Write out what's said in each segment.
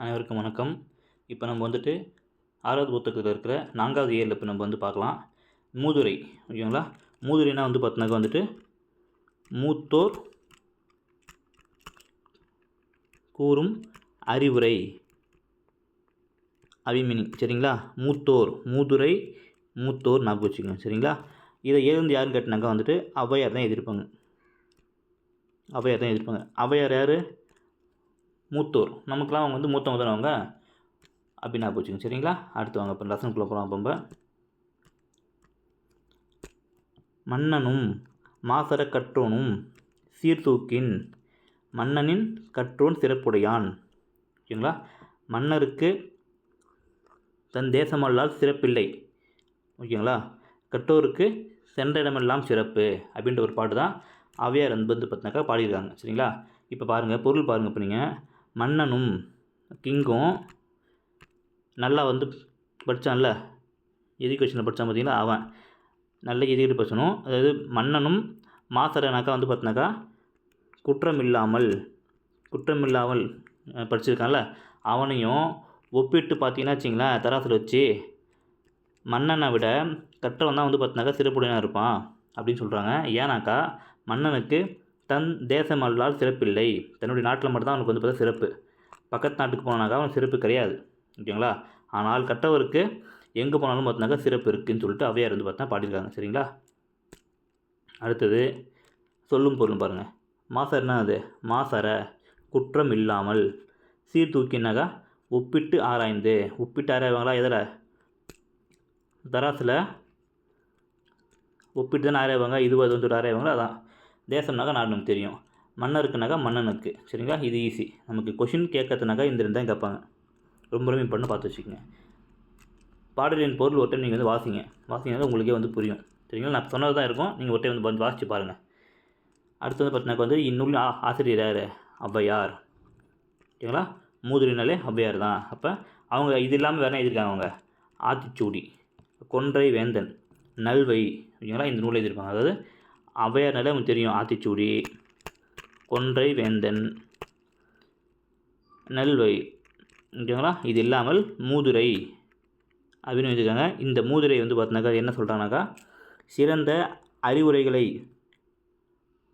அனைவருக்கும் வணக்கம். இப்போ நம்ம வந்துட்டு 6வது புத்தகத்தில் இருக்கிற 4வது இயலில் இப்போ நம்ம வந்து பார்க்கலாம். மூதுரை, ஓகேங்களா? மூதுரைனா வந்து பார்த்தினாக்கா வந்துட்டு மூத்தோர் கூறும் அறிவுரை அபிமினி, சரிங்களா? மூதுரை மூத்தோர் ஞாபகம் வச்சுக்கோங்க, சரிங்களா? இதை எழுந்து யாருன்னு கேட்டினாக்கா வந்துட்டு ஔவையார் தான் எழுதியிருப்பாங்க. ஔவையார் யார்? மூத்தோர். நமக்குலாம் அவங்க வந்து மூத்தவங்க தானே அவங்க, அப்படி ஞாபகம் வச்சுக்கோங்க, சரிங்களா? அடுத்து வாங்க இப்போ லெசனுக்குள்ளே போகலாம். அப்போ மன்னனும் மாசற கற்றோனும் சீர்தூக்கின் மன்னனின் கற்றோன் சிறப்புடையான், ஓகேங்களா? மன்னருக்கு தன் தேசமல்லால் சிறப்பில்லை, ஓகேங்களா? கற்றோருக்கு சென்ற இடமெல்லாம் சிறப்பு அப்படின்ற ஒரு பாட்டு தான் ஔவையார் வந்து பார்த்தினாக்கா பாடியிருக்காங்க, சரிங்களா? இப்போ பாருங்கள், பொருள் பாருங்கள். இப்போ நீங்கள் மன்னனும் கிங்கும் நல்லா வந்து படித்தான்ல, எஜுகேஷனில் படித்தான் பார்த்தீங்களா, அவன் நல்ல எஜுகேட் படிச்சணும். அதாவது மன்னனும் மாசறனாக்கா வந்து பார்த்தினாக்கா குற்றம் இல்லாமல் படிச்சிருக்கான்ல, அவனையும் ஒப்பிட்டு பார்த்தீங்கன்னா வச்சிங்களேன், தராசில் வச்சு மன்னனை விட கற்றவன் தான் வந்து பார்த்தினாக்கா சிறப்புடையனாக இருப்பான் அப்படின்னு சொல்கிறாங்க. ஏன்னாக்கா மன்னனுக்கு தன் தேசமல்லால் சிறப்பில்லை, தன்னுடைய நாட்டில் மட்டும்தான் அவனுக்கு வந்து பார்த்தா சிறப்பு. பக்கத்து நாட்டுக்கு போனாக்கா அவனுக்கு சிறப்பு கிடையாது, ஓகேங்களா? ஆனால் கற்றவருக்கு எங்கே போனாலும் பார்த்தினாக்கா சிறப்பு இருக்குதுன்னு சொல்லிட்டு ஔவையார் வந்து பார்த்தா பாடியிருக்காங்க, சரிங்களா? அடுத்தது சொல்லும் பொருள் பாருங்கள். மாசறனா அது மாசற குற்றம் இல்லாமல், சீர்தூக்கினாக்கா ஒப்பிட்டு ஆராய்ந்து. ஒப்பிட்டு ஆராய்வாங்களா? எதில்? தராசில் ஒப்பிட்டு தானே ஆராய்வாங்க. இது வந்து ஆராய்வாங்களா? அதான். தேசம்னாக்கா நாடு நமக்கு தெரியும், மன்னருக்குனாக்கா மன்னனுக்கு, சரிங்களா? இது ஈஸி. நமக்கு கொஷின் கேட்கறதுனாக்கா இந்த ரெண்டு தான் கேட்பாங்க. ரொம்ப ரொம்ப இம்பார்ட்டன் பார்த்து வச்சுக்கோங்க. பாடலின் பொருள் ஒரு டைம் நீங்கள் வந்து வாசிங்க உங்களுக்கே வந்து புரியும், சரிங்களா? நான் சொன்னது தான் இருக்கும், நீங்கள் ஒரு டைம் வந்து வாசித்து பாருங்கள். அடுத்து வந்து பார்த்தினாக்கா வந்து இந்நூல் ஆசிரியர் யார்? ஔவையார், ஓகேங்களா? மூதுரைனாலே ஔவையார் தான். அப்போ அவங்க இது இல்லாமல் வேறு எழுதியிருக்காங்க. அவங்க ஆத்திச்சூடி, கொன்றை வேந்தன், நல்வை, ஓகேங்களா? இந்த நூலை எழுதியிருப்பாங்க. அதாவது ஔவையார்னாலே நமக்கு தெரியும், ஆத்திச்சூடி, கொன்றை வேந்தன், நல்வை, ஓகேங்களா? இது இல்லாமல் மூதுரை அப்படின்னு எழுதியிருக்காங்க. இந்த மூதுரை வந்து பார்த்தினாக்கா என்ன சொல்கிறாங்கனாக்கா, சிறந்த அறிவுரைகளை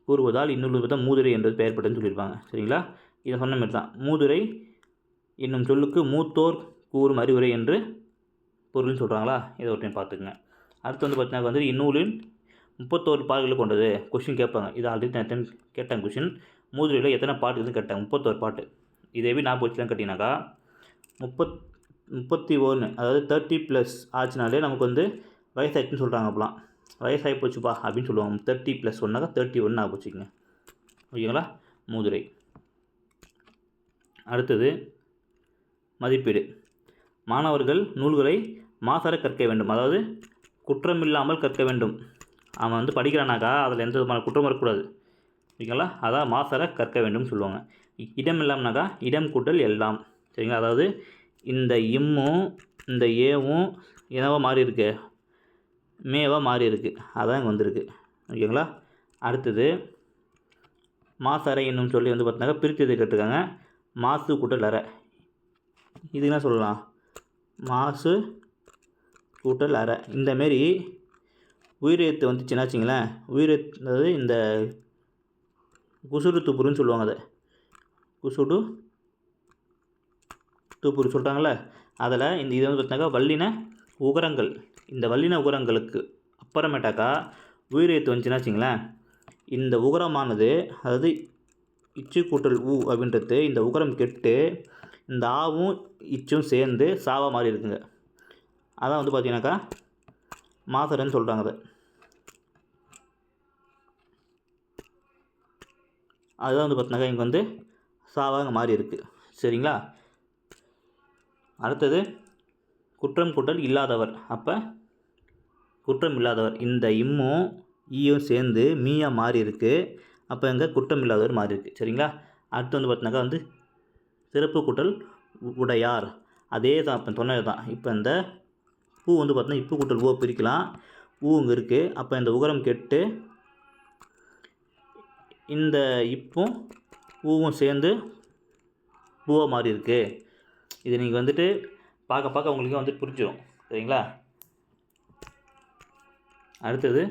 கூறுவதால் இன்னொரு பார்த்தா மூதுரை என்றது பெயர் பெற்றதுன்னு சொல்லியிருப்பாங்க, சரிங்களா? இதை சொன்ன மாதிரி தான் மூதுரை என்னும் சொல்லுக்கு மூத்தோர் கூறும் அறிவுரை என்று பொருள்னு சொல்கிறாங்களா? இதை ஒரு டைம் பார்த்துக்குங்க. அடுத்து வந்து பார்த்தினாக்கா வந்து இந்நூலின் 31 பாடல்களை கொண்டது. கொஷின் கேட்பாங்க. இது ஆல்ரெடி நான் டைம் கேட்டேன் கொஷின். மூதுரையில் எத்தனை பாட்டு இருக்குதுன்னு கேட்டாங்க. 31 பாட்டு. இதை எப்படி ஞாபகம் வச்சுலாம் கேட்டிங்கனாக்கா 31, அதாவது 30+ ஆச்சுனாலே நமக்கு வந்து வயசாகிடுச்சுன்னு சொல்கிறாங்க. அப்போலாம் வயசாகி போச்சுப்பா அப்படின்னு சொல்லுவாங்க. 30+ சொன்னாக்கா 31 ஞாபகம் வச்சுக்கோங்க, ஓகேங்களா? மூதுரை. அடுத்தது மதிப்பீடு. மாணவர்கள் நூல்களை மாசற கற்க வேண்டும், அதாவது குற்றமில்லாமல் கற்க வேண்டும். அவன் வந்து படிக்கிறானாக்கா அதில் எந்த விதமான குற்றம் வரக்கூடாது, ஓகேங்களா? அதான் மாசற கற்க வேண்டும் சொல்லுவாங்க. இடம் இல்லாமனாக்கா இடம் கூட்டல் எல்லாம், சரிங்களா? அதாவது இந்த இம்மும் இந்த ஏவும் என்னவா மாறி இருக்கு? மேவாக மாறி இருக்குது, அதான் இங்கே வந்திருக்கு, ஓகேங்களா? அடுத்தது மாசறை என்னும் சொல்லி வந்து பார்த்தினாக்கா பிரித்து இதை கேட்டிருக்காங்க. மாசு கூட்டல் அறை, இது என்ன சொல்லலாம்? மாசு கூட்டல் அறை. இந்தமாரி உயிரெழுத்து வந்துச்சுன்னா வச்சிங்களேன், உயிரெழுத்து அதாவது இந்த குசுடு துப்புருன்னு சொல்லுவாங்க. அதை குசுடு துப்புரு சொல்கிறாங்களே, அதில் இந்த இது வந்து பார்த்தினாக்கா வல்லின உகரங்கள். இந்த வல்லின உகரங்களுக்கு அப்புறமேட்டாக்கா உயிரெழுத்து வந்துச்சுன்னா வச்சிங்களேன், இந்த உகரமானது, அதாவது இச்சு கூட்டல் ஊ அப்படின்றது இந்த உகரம் கெட்டு இந்த ஆவும் இச்சும் சேர்ந்து சாவா மாதிரி இருக்குங்க. அதான் வந்து பார்த்தீங்கன்னாக்கா மாசறன்னு சொல்கிறாங்க. அதுதான் வந்து பார்த்தீங்கன்னாக்கா இங்கே வந்து சாவாங்க மாறி இருக்குது, சரிங்களா? அடுத்தது குற்றம் கூட்டல் இல்லாதவர். அப்போ குற்றம் இல்லாதவர், இந்த இம்மும் ஈயும் சேர்ந்து மீயாக மாறி இருக்குது. அப்போ இங்கே குற்றம் இல்லாதவர் மாறி இருக்குது, சரிங்களா? அடுத்து வந்து பார்த்தீங்கன்னாக்கா வந்து சிறப்பு கூட்டல் உடையார். அதே தான் இப்போ சொன்னது தான். இப்போ இந்த பூ வந்து பார்த்தீங்கன்னா இப்பு கூட்டல் ஊவை பிரிக்கலாம். ஊ இங்கே இருக்குது. அப்போ இந்த உகரம் கெட்டு இந்த இப்பும் ஊவும் சேர்ந்து பூவாக மாறி இருக்குது. இது நீங்கள் வந்துட்டு பார்க்க பார்க்க உங்களுக்கு வந்து புரிஞ்சிடும். சரிங்களா? அடுத்தது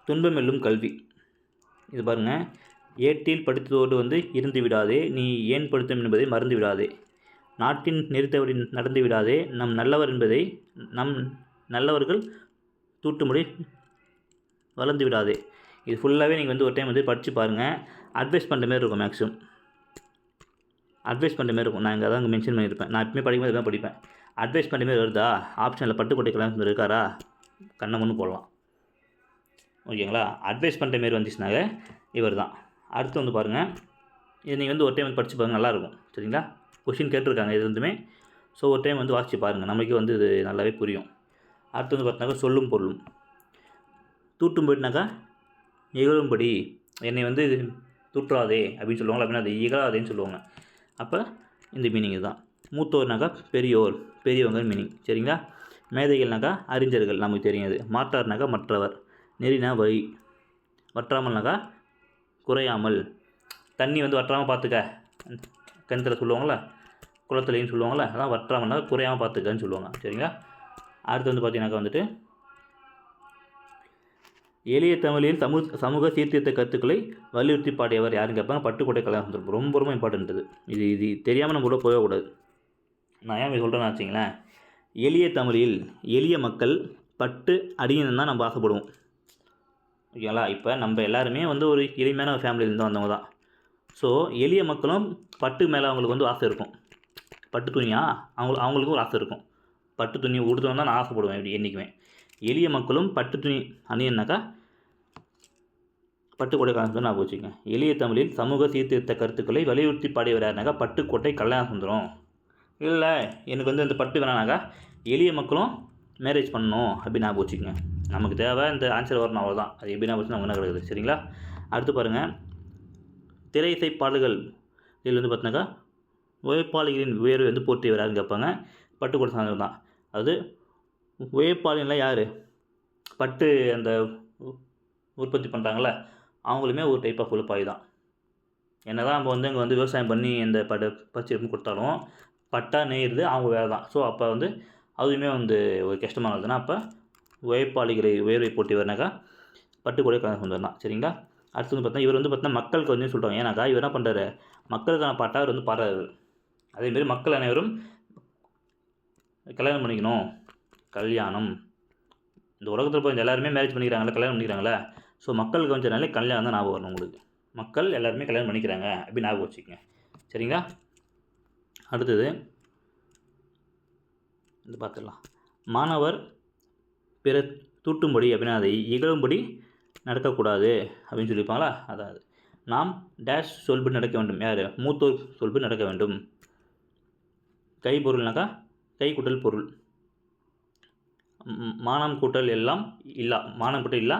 துன்பமெல்லும் கல்வி. இது பாருங்கள், ஏட்டில் படித்ததோடு வந்து இருந்து விடாதே, நீ ஏன் படித்தோம் என்பதை மறந்து விடாதே, நாட்டின் நெறித்தவறி நடந்து விடாதே, நம் நல்லவர் என்பதை நம் நல்லவர்கள் தூட்டுமுடி வளர்ந்து விடாதே. இது ஃபுல்லாகவே நீங்கள் வந்து ஒரு டைம் வந்து படித்து பாருங்கள். அட்வைஸ் பண்ணுற மாதிரி இருக்கும். மேக்ஸிமம் அட்வைஸ் பண்ணுற மாதிரி இருக்கும். நான் இங்கே தான் மென்ஷன் பண்ணியிருப்பேன். நான் எப்பவுமே படிக்கும்போது தான் படிப்பேன். அட்வைஸ் பண்ணுற மாதிரி வருதா, ஆப்ஷனில் பட்டுக்கோட்டை கல்யாணம் இருக்காரா, கண்ணமுன்னு போடலாம். ஓகேங்களா? அட்வைஸ் பண்ணுற மாரி வந்துச்சுனாங்க இவர் தான். அடுத்து வந்து பாருங்கள், இது நீங்கள் வந்து ஒரு டைம் வந்து படித்து பாருங்கள், நல்லாயிருக்கும். சரிங்களா? கொஷின் கேட்டிருக்காங்க இது வந்துமே. ஸோ ஒரு டைம் வந்து வாசித்து பாருங்கள், நம்மளுக்கே வந்து இது நல்லாவே புரியும். அடுத்து வந்து பார்த்தினாக்கா சொல்லும் பொருளும். தூட்டும் போயிட்டுனாக்கா இகழும்படி, என்னை வந்து தூற்றாதே அப்படின்னு சொல்லுவாங்க, அப்படின்னா அது இகழாதேன்னு சொல்லுவாங்க. அப்போ இந்த மீனிங் தான். மூத்தோர்னாக்கா பெரியோர், பெரியவங்க மீனிங். சரிங்களா? மேதைகள்னாக்கா அறிஞர்கள், நமக்கு தெரியும். அது மாற்றார்னாக்கா மற்றவர், நெறினா வழி, வற்றாமல்னாக்கா குறையாமல், தண்ணி வந்து வற்றாமல் பார்த்துக்க, கிணத்துல சொல்லுவாங்களா, குளத்துலையும் சொல்லுவாங்களா, அதான் வற்றாமல்னா குறையாமல் பார்த்துக்கன்னு சொல்லுவாங்க. சரிங்களா? அடுத்து வந்து பார்த்தீங்கன்னாக்கா வந்துட்டு எளிய தமிழில் சமூக சீர்திருத்த கருத்துக்களை வலியுறுத்தி பாடியவர் யாருன்னு கேட்பாங்க. பட்டுக்கோட்டை கல்யாணம். ரொம்ப ரொம்ப இம்பார்ட்டன்ட். இது தெரியாமல் நம்ம கூட போகக்கூடாது. நான் ஏன் சொல்கிறேன்னு வச்சிங்களேன், எளிய தமிழில் எளிய மக்கள் பட்டு அடியணும் தான் நம்ம ஆசைப்படுவோம். ஓகேங்களா? இப்போ நம்ம எல்லாருமே வந்து ஒரு எளிமையான ஃபேமிலியிலேருந்து வந்தவங்க தான். ஸோ எளிய மக்களும் பட்டு மேலே அவங்களுக்கு வந்து ஆசை இருக்கும். பட்டு துணியா அவங்களுக்கும் ஒரு ஆசை இருக்கும். பட்டு துணி உடுத்தணும் தான் நான் ஆசைப்படுவேன். இப்படி என்றைக்குமே எளிய மக்களும் பட்டு துணி அணியனாக்கா பட்டுக்கோட்டை கல்யாணம் நான் வச்சுக்கேன். எளிய தமிழில் சமூக சீர்திருத்த கருத்துக்களை வலியுறுத்தி பாடியவர் யாருனாக்கா பட்டுக்கோட்டை கல்யாண சுந்தரம். இல்லை எனக்கு வந்து இந்த பட்டு வேணானாக்கா எளிய மக்களும் மேரேஜ் பண்ணணும் அப்படின்னு ஞாபகம் வச்சுக்கோங்க. நமக்கு தேவை இந்த ஆன்சர் வரணும், அவ்வளோதான். அது எப்படி ஞாபகம் வச்சு நமக்கு என்ன கிடையாது. சரிங்களா? அடுத்து பாருங்கள், திரை இசை பாடல்கள். இதில் வந்து பார்த்தினாக்கா உழைப்பாளிகளின் உயர்வை வந்து போற்றியவர் யாருன்னு கேட்பாங்க. பட்டுக்கோட்டை சார்ந்தவர் தான். அது உழைப்பாளிகள்லாம் யார், பட்டு அந்த உற்பத்தி பண்ணுறாங்களே அவங்களுமே ஒரு டைப் ஆஃப் உழைப்பாளி தான். என்ன தான் நம்ம வந்து இங்கே வந்து விவசாயம் பண்ணி இந்த பச்சை கொடுத்தாலும் பட்டா நெய்யுறது அவங்க வேலை தான். ஸோ அப்போ வந்து அதுவுமே வந்து ஒரு கஷ்டமானதுன்னா அப்போ உழைப்பாளிகளை உயர்வை போட்டிவர்னாக்கா பட்டுக்கோட்டை கல்யாண சுந்தரம் தான். சரிங்களா? அடுத்து வந்து பார்த்தா இவர் வந்து பார்த்தீங்கன்னா மக்களுக்கு வந்து சொல்கிறாங்க. ஏன்னாக்கா இவர் என்ன பண்ணுறாரு, மக்களுக்கான பாட்டாக அவர் வந்து பாடுறாரு. அதேமாரி மக்கள் அனைவரும் கல்யாணம் பண்ணிக்கணும். கல்யாணம் இந்த உலகத்தில் போய் எல்லாருமே மேரேஜ் பண்ணிக்கிறாங்களே, கல்யாணம் பண்ணிக்கிறாங்களே. ஸோ மக்களுக்கு கொஞ்சம்னாலே கல்யாணம் தான் ஞாபகம் வரணும் உங்களுக்கு. மக்கள் எல்லாருமே கல்யாணம் பண்ணிக்கிறாங்க அப்படின்னு ஞாபகம் வச்சுக்கோங்க. சரிங்களா? அடுத்தது இது பார்த்துடலாம். மாணவர் பிற தூட்டும்படி அப்படின்னா அதை இகழும்படி நடக்கக்கூடாது அப்படின்னு சொல்லியிருப்பாங்களா. அதாவது நாம் டேஷ் சொல்படி நடக்க வேண்டும். யார், மூத்தோர் சொல்படி நடக்க வேண்டும். கை பொருள்னாக்கா கை கூட்டல் பொருள். மானம் கூட்டல் எல்லாம் இல்லா, மானம் கூட்டல் இல்லா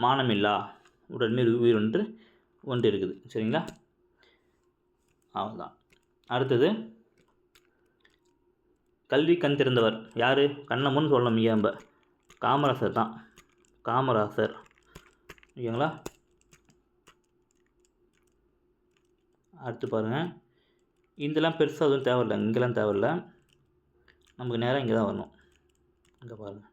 மானம் இல்லா, உடன்மேல் உயிர் ஒன்று இருக்குது. சரிங்களா? அவ்வளோதான். அடுத்தது கல்வி கண் திறந்தவர் யார், கண்ணமுன்னு சொல்லணும். நம்ம காமராசர் தான். காமராசர். ஓகேங்களா? அடுத்து பாருங்கள், இதெல்லாம் பெருசாக எதுவும் தேவையில்லை, இங்கெல்லாம் தேவையில்லை. நமக்கு நேராக இங்கே தான் வரணும். இங்கே பாருங்கள்,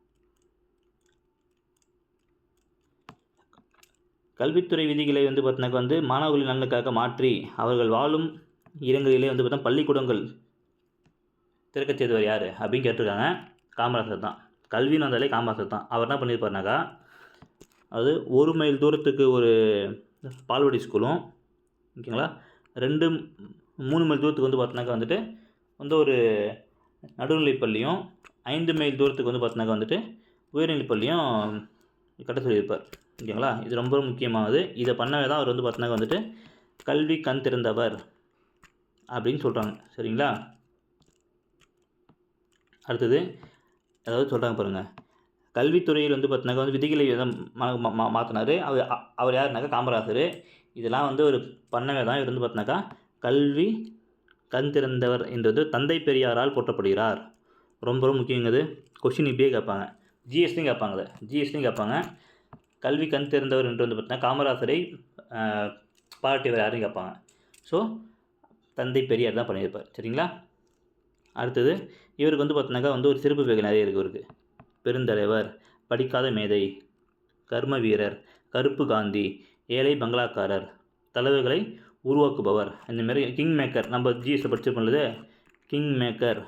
கல்வித்துறை விதிகளை வந்து பார்த்தினாக்கா வந்து மாணவர்களின் நலனுக்காக மாற்றி அவர்கள் வாழும் இடங்களிலே வந்து பார்த்தா பள்ளிக்கூடங்கள் திறக்க செய்தவர் யார் அப்படின்னு கேட்டிருக்காங்க. காமராசர் தான். கல்வின்னு வந்தாலே காமராசர் தான். அவர் என்ன பண்ணியிருப்பாருனாக்கா, அது 1 மைல் தூரத்துக்கு ஒரு பால்வாடி ஸ்கூலும், ஓகேங்களா, 2-3 மைல் தூரத்துக்கு வந்து பார்த்தினாக்கா வந்துட்டு வந்து ஒரு நடுநிலைப்பள்ளியும், 5 மைல் தூரத்துக்கு வந்து பார்த்தினாக்கா வந்துட்டு உயர்நிலைப்பள்ளியும் கட்ட சொல்லியிருப்பார். ஓகேங்களா? இது ரொம்ப முக்கியமானது. இதை பண்ணவே தான் அவர் வந்து பார்த்தினாக்கா வந்துட்டு கல்வி கண் திறந்தவர் அப்படின்னு சொல்கிறாங்க. சரிங்களா? அடுத்தது அதாவது சொல்கிறாங்க பாருங்கள், கல்வித்துறையில் வந்து பார்த்தினாக்கா வந்து விதிகளை மாற்றினார். அவர் யாருனாக்கா காமராசர். இதெல்லாம் வந்து ஒரு பண்ணவே தான் இவர் வந்து பார்த்தினாக்கா கல்வி கண் திறந்தவர் என்றது தந்தை பெரியாரால் போற்றப்படுகிறார். ரொம்ப ரொம்ப முக்கியங்கிறது. கொஷின் இப்படியே கேட்பாங்க, ஜிஎஸ்டியும் கேட்பாங்க. ஜிஎஸ்டியும் கேட்பாங்க. கல்வி கண் திறந்தவர் என்று வந்து பார்த்தீங்கன்னா காமராசரை பாராட்டியவர் யாருன்னு கேட்பாங்க. ஸோ தந்தை பெரியார் தான் பண்ணியிருப்பார். சரிங்களா? அடுத்தது இவருக்கு வந்து பார்த்தீங்கன்னாக்கா வந்து ஒரு சிறப்பு பெயர்கள் நிறைய இருக்குது இவருக்கு. பெருந்தலைவர், படிக்காத மேதை, கர்ம வீரர், கருப்பு காந்தி, ஏழை பங்களாக்காரர், தலைவர்களை உருவாக்குபவர், இந்தமாரி கிங் மேக்கர் நம்ம ஜிஎஸ்ல படிச்சிருப்போம்ல கிங் மேக்கர்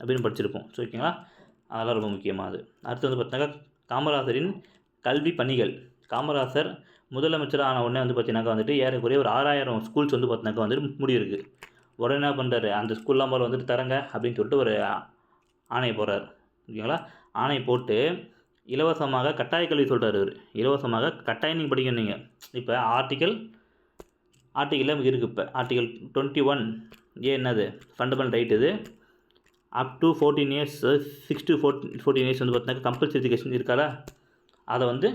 அப்படின்னு படிச்சிருப்போம். ஸோ ஓகேங்களா, அதெல்லாம் ரொம்ப முக்கியமானது. அடுத்து வந்து பார்த்தீங்கன்னாக்கா காமராசரின் கல்வி பணிகள். காமராசர் முதலமைச்சர் ஆன உடனே வந்து பார்த்தீங்கன்னாக்கா வந்துட்டு ஏறக்குறைய ஒரு 6000 ஸ்கூல்ஸ் வந்து பார்த்தீங்கன்னாக்கா வந்துட்டு முடியிருக்கு. உடனே என்ன பண்ணுறாரு, அந்த ஸ்கூல்லாம் போல வந்துட்டு தரங்க அப்படின்னு சொல்லிட்டு ஒரு ஆணையை போடுறாரு. ஓகேங்களா, ஆணை போட்டு இலவசமாக கட்டாய கல்வி சொல்கிறார் அவர். இலவசமாக கட்டாயம் நீங்கள் படிக்கணும். நீங்கள் இப்போ ஆர்டிக்கலில் இருக்குது. இப்போ ஆர்டிக்கல் 21 என்னது ஃபண்டமெண்டல் ரைட் இது. Up to 14 years 6 to 14 years வந்து பார்த்தீங்கன்னா கம்பல்சரி எஜுகேஷன் இருக்கால, அதை வந்து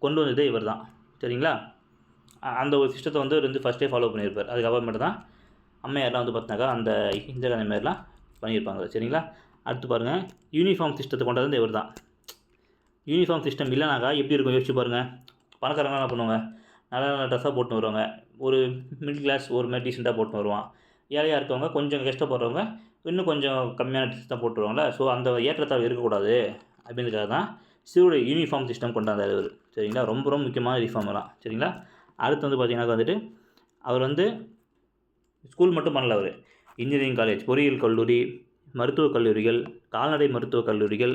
கொண்டு வந்ததே இவர் தான். சரிங்களா, அந்த ஒரு சிஸ்டத்தை வந்து இவர் வந்து ஃபஸ்ட்டே ஃபாலோ பண்ணியிருப்பார். அதுக்கப்புறமேட்டு தான் அம்மையார்லாம் வந்து பார்த்தினாக்கா அந்த இந்திரா காந்தி மாதிரிலாம் பண்ணியிருப்பாங்க. சரிங்களா, அடுத்து பாருங்கள், யூனிஃபார்ம் சிஸ்டத்தை கொண்டு வந்து இவர் தான். யூனிஃபார்ம் சிஸ்டம் இல்லைனாக்கா எப்படி இருக்கும் யோசிச்சு பாருங்கள். பணக்காரங்களாம் என்ன பண்ணுவாங்க, நல்ல நல்ல ட்ரெஸ்ஸாக போட்டு வருவாங்க. ஒரு மிடில் கிளாஸ் ஒரு மாதிரி டீசெண்டாக போட்டு வருவான். ஏழையாக இருக்கவங்க கொஞ்சம் கஷ்டப்படுறவங்க இன்னும் கொஞ்சம் கம்மியான ட்ரெஸ் தான் போட்டு வருவாங்களா. ஸோ அந்த ஏற்றத்தாழ்வு இருக்கக்கூடாது அப்படின்றதுக்காக தான் சிவோட யூனிஃபார்ம் சிஸ்டம் கொண்டாந்தார் அவர். சரிங்களா, ரொம்ப ரொம்ப முக்கியமான ரிஃபார்ம் எல்லாம். சரிங்களா, அடுத்து வந்து பார்த்திங்கனாக்கா வந்துட்டு அவர் வந்து ஸ்கூல் மட்டும் பண்ணல. அவர் இன்ஜினியரிங் காலேஜ், பொறியியல் கல்லூரி, மருத்துவக் கல்லூரிகள், கால்நடை மருத்துவக் கல்லூரிகள்,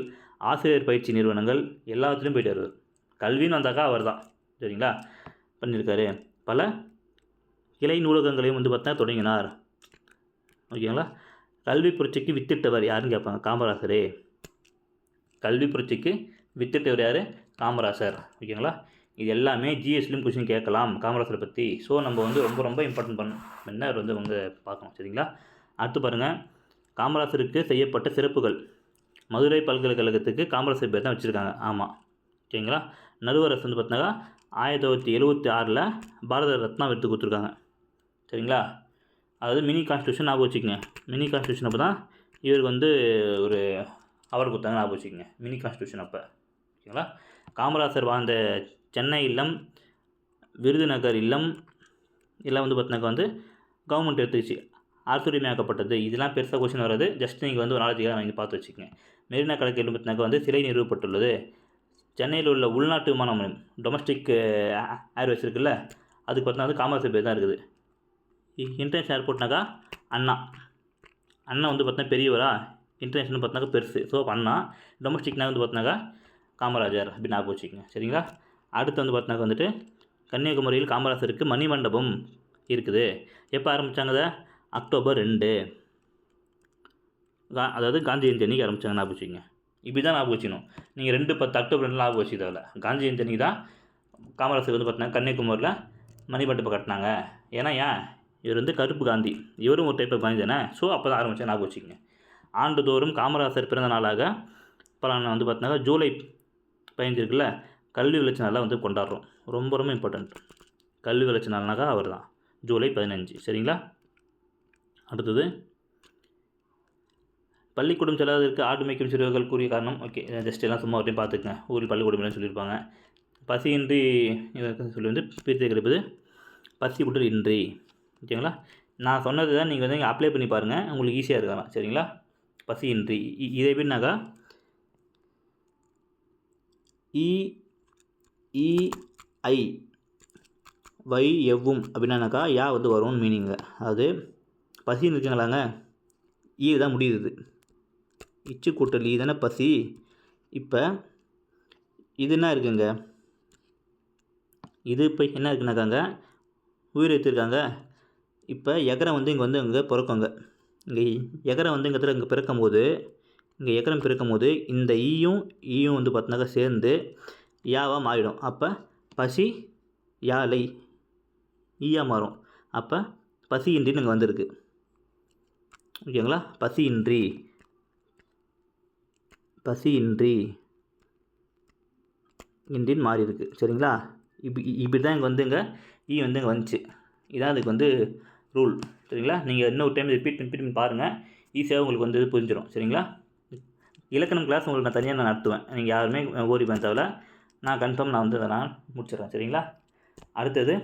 ஆசிரியர் பயிற்சி நிறுவனங்கள் எல்லாத்துலேயும் போயிட்டு வருவார். கல்வின்னு வந்தாக்கா அவர் தான். சரிங்களா, பண்ணியிருக்காரு. பல கிளை நூலகங்களையும் வந்து பார்த்தா தொடங்கினார். ஓகேங்களா, கல்வி புரட்சிக்கு வித்திட்டவர் யாருன்னு கேட்பாங்க, காமராசரே. கல்வி புரட்சிக்கு வித்திட்டவர் யார், காமராசர். ஓகேங்களா, இது எல்லாமே ஜிஎஸ்லையும் கொஸ்டின் கேட்கலாம் காமராசரை பற்றி. ஸோ நம்ம வந்து ரொம்ப ரொம்ப இம்பார்ட்டன்ட் பண்ண அவர் வந்து அவங்க பார்க்கணும். சரிங்களா, அடுத்து பாருங்கள், காமராசருக்கு செய்யப்பட்ட சிறப்புகள். மதுரை பல்கலைக்கழகத்துக்கு காமராசர் பேர் தான் வச்சுருக்காங்க. ஆமாம், சரிங்களா. நடுவரசு வந்து பார்த்தீங்கன்னா 1976 பாரத ரத்னா எடுத்து கொடுத்துருக்காங்க. சரிங்களா, அதாவது மினி கான்ஸ்டியூஷன் ஞாபகம் வச்சுக்கோங்க. மினி கான்ஸ்டியூஷன் அப்போ தான் இவருக்கு வந்து ஒரு அவார்டு கொடுத்தாங்க, ஞாபகம் வச்சுக்கோங்க. மினி கான்ஸ்டியூஷன் அப்போ. ஓகேங்களா, காமராசர் வாழ்ந்த சென்னை இல்லம், விருதுநகர் இல்லம் எல்லாம் வந்து பார்த்தீங்கன்னாக்கா வந்து கவர்மெண்ட் எடுத்துக்கிச்சு, அரசுரிமையாக்கப்பட்டது. இதெல்லாம் பெருசாக கொஸ்டின் வராது. ஜஸ்ட் நீங்கள் வந்து ஒரு நாளைக்கு நீங்கள் பார்த்து வச்சுக்கோங்க. மெரினா கடற்கரையில் பார்த்தீங்கன்னாக்கா வந்து சிலை நிறுவப்பட்டுள்ளது. சென்னையில் உள்ள உள்நாட்டு விமானம் டொமஸ்டிக் ஏர்வேஸ் இருக்குல்ல, அதுக்கு பார்த்தீங்கன்னா வந்து காமராசர் பேர் தான் இருக்குது. இன்டர்நேஷ்னல் ஏர்போர்ட்னாக்கா அண்ணா வந்து பார்த்தீங்கன்னா பெரியவரா, இன்டர்நேஷ்னல் பார்த்தினாக்கா பெருசு. ஸோ அண்ணா, டொமஸ்டிக்னா வந்து பார்த்தினாக்கா காமராஜர் அப்படின்னு ஞாபகம் வச்சுக்கோங்க. சரிங்களா, அடுத்து வந்து பார்த்தினாக்கா வந்துட்டு கன்னியாகுமரியில் காமராசருக்கு மணிமண்டபம் இருக்குது. எப்போ ஆரம்பித்தாங்க அதை, அக்டோபர் 2, அதாவது காந்தி ஜெயந்தி அன்றைக்கி ஆரம்பித்தாங்க, ஞாபகம் வச்சுக்கோங்க. இப்படி தான் ஞாபகம் வச்சுக்கணும். நீங்கள் 2/10 அக்டோபர் 2 ஞாபகம் வச்சு தேவையில்ல. காந்தி ஜெயந்தி அன்றைக்கி தான் காமராசர் வந்து பார்த்தீங்கன்னா கன்னியாகுமரியில் மணிமண்டபம் கட்டினாங்க. ஏன்னா இவர் வந்து கருப்பு காந்தி, இவரும் ஒரு டைப் ஆஃப் காந்தி தானே. ஸோ அப்போ தான் ஆரம்பித்தா ஞாபகம் வச்சுக்கோங்க. ஆண்டுதோறும் காமராசர் பிறந்த நாளாக பலான வந்து பார்த்தீங்கன்னா ஜூலை 15 இருக்குல்ல, கல்வி வளர்ச்சி நாளாக வந்து கொண்டாடுறோம். ரொம்ப ரொம்ப இம்பார்ட்டண்ட். கல்வி வளர்ச்சி நாள்னாக்கா அவர் தான், ஜூலை 15. சரிங்களா, அடுத்தது பள்ளிக்கூடம் செல்லாததற்கு ஆடு மேய்க்கும் சிறுவர்கள் கூறிய காரணம். ஓகே, ஜஸ்ட் எல்லாம் சும்மா ஒரு பார்த்துக்கங்க. ஊரில் பள்ளிக்கூடம் இல்லைன்னு சொல்லியிருப்பாங்க. பசியின்றி சொல்லி வந்து பிரித்து கிடைப்பது பசி உடல் இன்றி. ஓகேங்களா, நான் சொன்னது தான் நீங்கள் வந்து அப்ளை பண்ணி பாருங்கள், உங்களுக்கு ஈஸியாக இருக்கலாம். சரிங்களா, பசியின்றி. இதை எப்படின்னாக்கா இஇஐ வை எவ்வும் அப்படின்னாக்கா யா வந்து வரும்னு மீனிங்க. அது பசின்னு இருக்குங்களாங்க, ஈ தான் முடியுது. இச்சு கூட்டல் ஈ தானே பசி. இப்போ இது என்ன இருக்குங்க, இது இப்போ என்ன இருக்குனாக்காங்க உயிர் எடுத்துருக்காங்க. இப்போ எகரம் வந்து இங்கே வந்து இங்கே பிறக்குங்க. இங்கே எகரம் வந்து இங்கே பிறக்கும் போது, இங்கே எகரம் பிறக்கும் போது இந்த ஈயும் வந்து பார்த்தினாக்கா சேர்ந்து யாவாக மாறிடும். அப்போ பசி யாலை ஈயா மாறும். அப்போ பசியின்றின்னு இங்கே வந்திருக்கு. ஓகேங்களா, பசியின்றி இன்றின்னு மாறி இருக்குது. சரிங்களா, இப்படி தான் இங்கே வந்து இங்கே ஈ வந்து இங்கே வந்துச்சு. இதான் அதுக்கு வந்து ரூல். சரிங்களா, நீங்கள் இன்னொரு டைம் ரிப்பீட் பண்ணி பாருங்கள், ஈஸியாக உங்களுக்கு வந்து இது புரிஞ்சிடும். சரிங்களா, இலக்கணம் கிளாஸ் உங்களுக்கு நான் தனியாக நடத்துவேன். நீங்கள் யாருமே ஓரி பண்ண தேவையில்ல, நான் கன்ஃபார்ம் நான் வந்து அதை நான் முடிச்சிடுறேன். சரிங்களா, அடுத்தது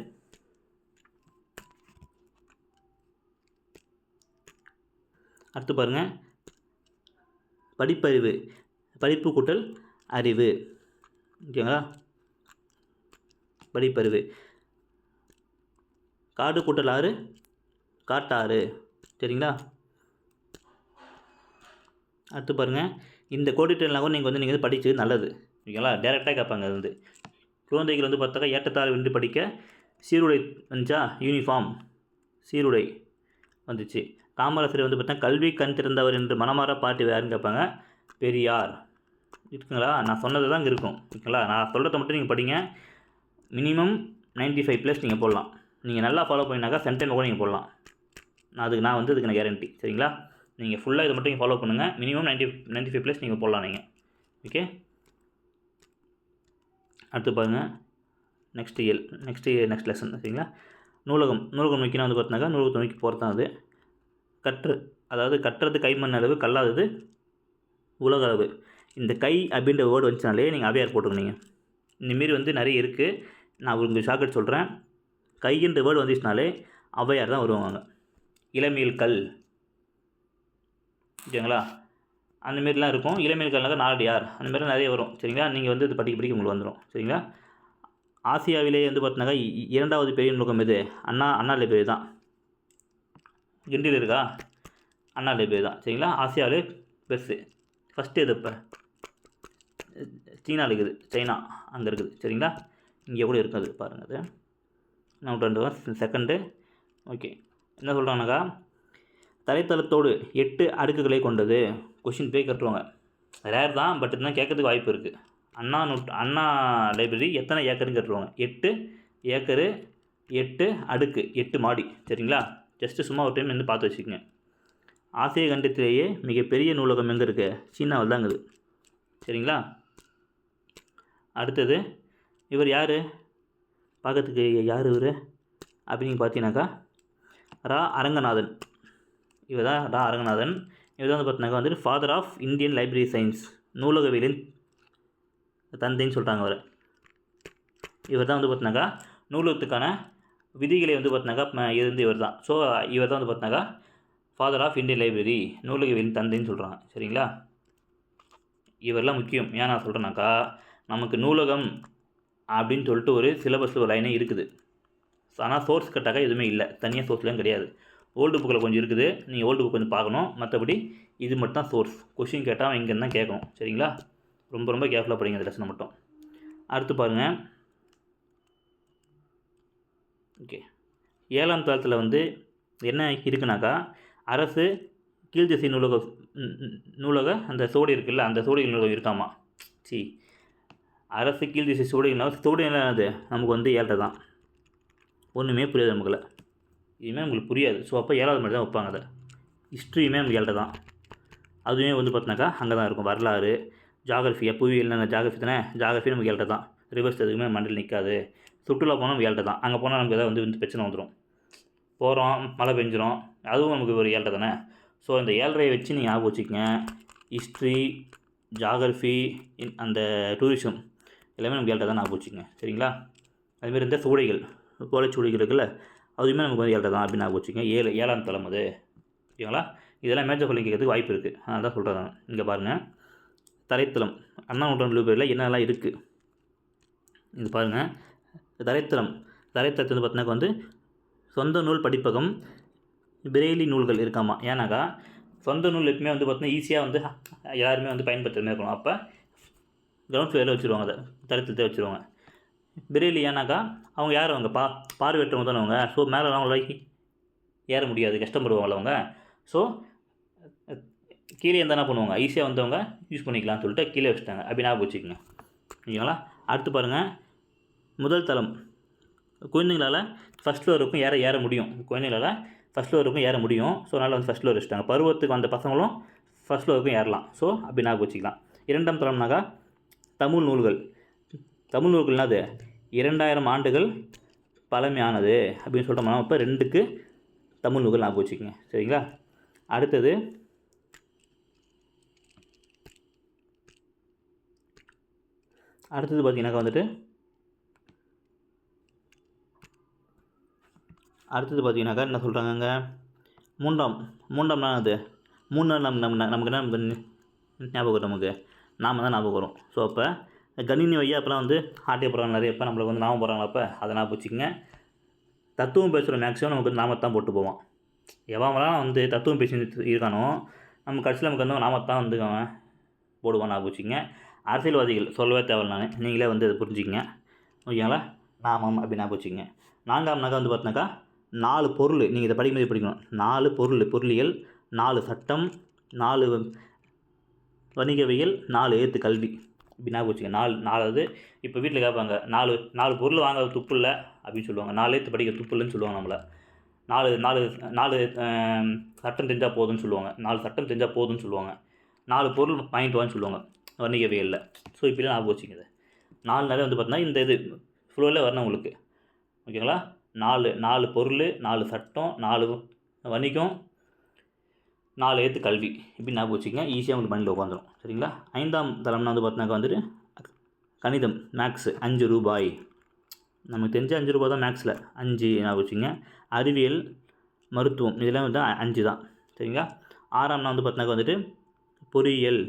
பாருங்கள், படிப்பறிவு, படிப்பு கூட்டல் அறிவு. ஓகேங்களா? படிப்பறிவு. காடு கூட்டல் ஆறு காட்டாறு. சரிங்களா? அடுத்து பாருங்கள், இந்த கோடிட்டெல்லாம் கூட நீங்கள் படித்தது நல்லது. ஓகேங்களா? டேரெக்டாக கேட்பாங்க. அது குழந்தைகள் பார்த்தாக்கா ஏற்றத்தாழ் வென்று படிக்க சீருடை வந்துச்சா, யூனிஃபார்ம் சீருடை வந்துச்சு. காமராசர் பார்த்தா கல்வி கண் திறந்தவர் என்று மனமாற பாட்டு யாருன்னு கேட்பாங்க, பெரியார். இருக்குங்களா? நான் சொன்னது தான் இங்கே இருக்கும். ஓகேங்களா? நான் சொல்கிறத மட்டும் நீங்கள் படிங்க. மினிமம் 95+ நீங்கள் போடலாம். நீங்கள் நல்லா ஃபாலோ பண்ணினாக்கா சென்டைம் கூட நீங்கள் போடலாம். நான் அதுக்கு நான் கேரண்டி. சரிங்களா? நீங்கள் ஃபுல்லாக இதை மட்டும் நீங்கள் ஃபாலோ பண்ணுங்கள். மினிமம் 95+ நீங்கள் போடலாம் நீங்கள். ஓகே, அடுத்து பாருங்கள், நெக்ஸ்ட் லெசன். சரிங்களா? நூலகம் நோக்கினா பார்த்தினாக்கா நூலகத்தை நோக்கி போகிறது தான் அது. அதாவது கட்டுறது கைமண் அளவு, கல்லாதது உலக அளவு. இந்த கை அப்படின்ற வேர்டு வந்துச்சுனாலே நீங்கள் அவையார் போட்டுக்கணுங்க. இந்தமாரி நிறைய இருக்குது. நான் உங்களுக்கு ஷார்ட்கட் சொல்கிறேன். கைன்ற வேர்டு வந்துச்சுனாலே அவையார் தான் வருவாங்க. இளமையில் கல். ஓகேங்களா? அந்தமாரிலாம் இருக்கும். இளமையில் கல்னாக்கா நாலடியார், அந்தமாரிலாம் நிறைய வரும். சரிங்களா? நீங்கள் இது படிக்க உங்களுக்கு வந்துடும். சரிங்களா? ஆசியாவிலே பார்த்தினாக்கா இரண்டாவது பெரிய நூலகம் எது? அண்ணா லைப்ரரி தான். கிண்டியில் இருக்கா? அண்ணா லைப்ரரி தான். சரிங்களா? ஆசியாவிலே பெருசு. ஃபஸ்ட்டு எது? இப்போ சீனாவில் இருக்குது. சைனா அங்கே இருக்குது. சரிங்களா? இங்கே கூட இருக்குது, பாருங்கள். அது நான் 2 செகண்டு. ஓகே, என்ன சொல்கிறாங்கனாக்கா, தரைத்தளத்தோடு 8 அடுக்குகளை கொண்டது. கொஷின் போய் கட்டுவாங்க. ரேர் தான், பட் இருந்தால் கேட்கறதுக்கு வாய்ப்பு இருக்குது. அண்ணா லைப்ரரி எத்தனை ஏக்கருன்னு கேட்டுருவாங்க. 8 ஏக்கரு, 8 அடுக்கு, 8 மாடி. சரிங்களா? ஜஸ்ட்டு சும்மா ஒரு டைம் பார்த்து வச்சுக்கோங்க. ஆசிய கண்டத்திலேயே மிகப்பெரிய நூலகம் எங்கே இருக்குது? சீனாவில் தான் இருக்குது. சரிங்களா? அடுத்தது, இவர் யார்? பார்க்கறதுக்கு யார் இவர் அப்படின்னு பார்த்தீங்கன்னாக்கா, ரா அரங்கநாதன். இவர் தான் ரா அரங்கநாதன். இவர் தான் பார்த்தீங்கன்னாக்கா father of Indian library science, நூலகவியலின் தந்தைன்னு சொல்கிறாங்க அவர். இவர் தான் பார்த்தீங்கன்னாக்கா நூலகத்துக்கான விதிகளை பார்த்தீங்கன்னாக்கா இவர் தான். ஸோ இவர் தான் பார்த்தீங்கன்னாக்கா ஃபாதர் ஆஃப் இந்தியன் லைப்ரரி, நூலகவியலின் தந்தைன்னு சொல்கிறாங்க. சரிங்களா? இவரெல்லாம் முக்கியம். ஏன் நான் சொல்கிறேன்னாக்கா, நமக்கு நூலகம் அப்படின்னு சொல்லிட்டு ஒரு சிலபஸில் ஒரு லைனே இருக்குது. ஆனால் சோர்ஸ் கட்டாக்கா எதுவுமே இல்லை. தனியாக சோர்ஸ்லாம் கிடையாது. ஓல்டு புக்கில் கொஞ்சம் இருக்குது. நீங்கள் ஓல்டு புக் கொஞ்சம் பார்க்கணும். மற்றபடி இது மட்டும் தான் சோர்ஸ். கொஷின் கேட்டால் இங்கே தான் கேட்கணும். சரிங்களா? ரொம்ப ரொம்ப கேர்ஃபுல்லாக படிங்க இந்த லெசனை மட்டும். அடுத்து பாருங்கள். ஓகே, 7ஆம் தளத்தில் என்ன இருக்குனாக்கா, அரசு கீழ்திசை நூலக அந்த சோடி இருக்குல்ல, அந்த சோடி நூலகம் இருக்காமா. அரசு கீழ்திசை சோடி என்னது? நமக்கு 7 தான். ஒன்றுமே புரியாது நமக்குள்ள. இதுவுமே உங்களுக்கு புரியாது. ஸோ அப்போ 7வது மாதிரி தான் வைப்பாங்க. அதை ஹிஸ்ட்ரியுமே நமக்கு 7 தான். அதுவுமே பார்த்தினாக்கா அங்கே தான் இருக்கும். வரலாறு, ஜாகிரஃபி, புவியியல் ஜாகிரஃபி தானே. ஜாகிரஃபி நமக்கு 7 தான். ரிவர்ஸ் எதுவுமே மண்டல் நிற்காது. சுற்றுலா போனால் நமக்கு 7 தான். அங்கே போனால் நமக்கு ஏதாவது பிரச்சனை வந்துடும். போகிறோம், மழை பெஞ்சிரும், அதுவும் நமக்கு ஒரு 7 தானே. ஸோ இந்த 7ஐ வச்சு நீங்கள் ஞாபகம் வச்சுக்கோங்க. ஹிஸ்ட்ரி, ஜாகிரஃபி, அந்த டூரிசம் எல்லாமே நமக்கு 7 தான் ஞாபகம் வச்சுக்கோங்க. சரிங்களா? அதுமாரி இந்த சூடைகள், கோலைச்சூடைகள் இருக்குல்ல, அதுவுமே நமக்கு 7 தான் அப்படின்னு ஞாபகம் வச்சுக்கோங்க. 7ஆம் தளம் அது. ஓகேங்களா? இதெல்லாம் மேஜர் கொள்கை கேட்கறதுக்கு வாய்ப்பு இருக்குது. அதனால தான் சொல்கிறேன். இங்கே பாருங்கள், தரைத்தளம் அண்ணா நூற்றாண்டு லைப்ரரியில் என்னெல்லாம் இருக்குது இது பாருங்கள். தரைத்தளத்தில் பார்த்தீங்கன்னா சொந்த நூல் படிப்பகம், பிரெய்லி நூல்கள் இருக்காமா. ஏன்னாக்கா சொந்த நூல் எப்பவுமே பார்த்தீங்கன்னா ஈஸியாக எல்லாருமே பயன்படுத்துகிற மாதிரி இருக்கணும். அப்போ கிரவுண்ட் ஃப்ளோரில் வச்சுருவாங்க. அதை தரைத்தளத்தை வச்சுருவாங்க. பிரெய்லி ஏன்னாக்கா அவங்க யார்? அவங்க பார்வையற்றவங்க தானே அவங்க. ஸோ மேலே அவங்கள ஏற முடியாது, கஷ்டப்படுவாங்கள அவங்க. ஸோ கீழே என்ன பண்ணுவாங்க, ஈஸியாக வந்தவங்க யூஸ் பண்ணிக்கலாம்னு சொல்லிட்டு கீழே வச்சுட்டாங்க. அப்படி ஞாபகம் வச்சுக்கோங்க. ஓகேங்களா? அடுத்து பாருங்கள், முதல் தளம். குழந்தைங்களால் ஃபஸ்ட் ஃப்ளோருக்கும் ஏற முடியும். குழந்தைங்களால் ஃபஸ்ட் ஃப்ளோருக்கும் ஏற முடியும். ஸோ அதனால் ஃபஸ்ட் ஃப்ளோர் வச்சுட்டாங்க. பருவத்துக்கு வந்த பசங்களும் ஃபஸ்ட் ஃப்ளோருக்கும் ஏறலாம். ஸோ அப்படி ஞாபகம் வச்சுக்கலாம். 2ஆம் தளம்னாக்கா தமிழ் நூல்கள். தமிழ் நூல்கள் என்னது? 2000 ஆண்டுகள் பழமையானது அப்படின்னு சொல்லிட்டோம்னா இப்போ 2க்கு தமிழ் நூல்கள் ஞாபகம் வச்சுக்கோங்க. சரிங்களா? அடுத்தது பார்த்தீங்கன்னாக்கா என்ன சொல்கிறாங்க? மூன்றாம் அது 3 நாள் நமக்கு என்ன ஞாபகம் வரும் நமக்கு? நாம தான் ஞாபகம் வரும். ஸோ அப்போ கணினி வழியாக அப்போலாம் வந்து ஆட்டிய போகிறாங்க நிறைய, இப்போ நம்மளுக்கு வந்து நாம போகிறாங்களா அப்போ அதை ஞாபகம் வச்சுக்கோங்க. தத்துவம் பேசுகிற மேக்ஸிமம் நமக்கு வந்து நாமத்தான் போட்டு போவான். எவன்லாம் வந்து தத்துவம் பேசி இருக்கானோ நம்ம கடைசியில் நமக்கு வந்து நாமத்தான் வந்து அவன் போடுவான், ஞாபகம் வச்சுக்கோங்க. அரசியல்வாதிகள் சொல்லவே தேவையில்ல, நீங்களே வந்து அதை புரிஞ்சுக்கங்க, ஓகேங்களா? நாமம் அப்படி ஞாபகம் வச்சுக்கோங்க. 4ஆம் நகை வந்து பார்த்தினாக்கா 4 பொருள், நீங்கள் இதை படிக்கும்போது படிக்கணும். 4 பொருளியல், 4 சட்டம், 4 வணிகவியல், 4 எழுத்து கல்வி, இப்படி ஞாபகம் வச்சுக்கோங்க. 4 இப்போ வீட்டில் கேட்பாங்க, 4 பொருள் வாங்க துப்பு இல்லை அப்படின்னு சொல்லுவாங்க. 4 எழுத்து படிக்க துப்பு இல்லைன்னு சொல்லுவாங்க நம்மளை. 4 சட்டம் தெரிஞ்சால் போதும்னு சொல்லுவாங்க. 4 சட்டம் தெரிஞ்சால் போதும்னு சொல்லுவாங்க. 4 பொருள் வாங்கிட்டு வான்னு சொல்லுவாங்க வணிகவியலில். ஸோ இப்படிலாம் ஞாபகம் வச்சுக்கோங்க. 4 நாளே வந்து பார்த்தீங்கன்னா இந்த இது ஃப்ளோவில் வரணும் உங்களுக்கு, ஓகேங்களா? 4 பொருள், 4 சட்டம், 4 வணிகம், 4 எழுத்து கல்வி, இப்படி ஞாபகம் வச்சுக்கோங்க. ஈஸியாக உங்களுக்கு மணியில் உட்காந்துரும், சரிங்களா? 5ஆம் தளம்னா வந்து பார்த்தினாக்கா வந்துட்டு கணிதம், மேக்ஸு, 5 ரூபாய், நமக்கு தெரிஞ்ச 5 ரூபாய் தான் மேக்ஸில், 5 ஞாபகம் வச்சுங்க. அறிவியல், மருத்துவம், இதெல்லாம் வந்து 5 தான், சரிங்களா? 6ஆம்னா வந்து பார்த்தினாக்கா வந்துட்டு பொறியியல்,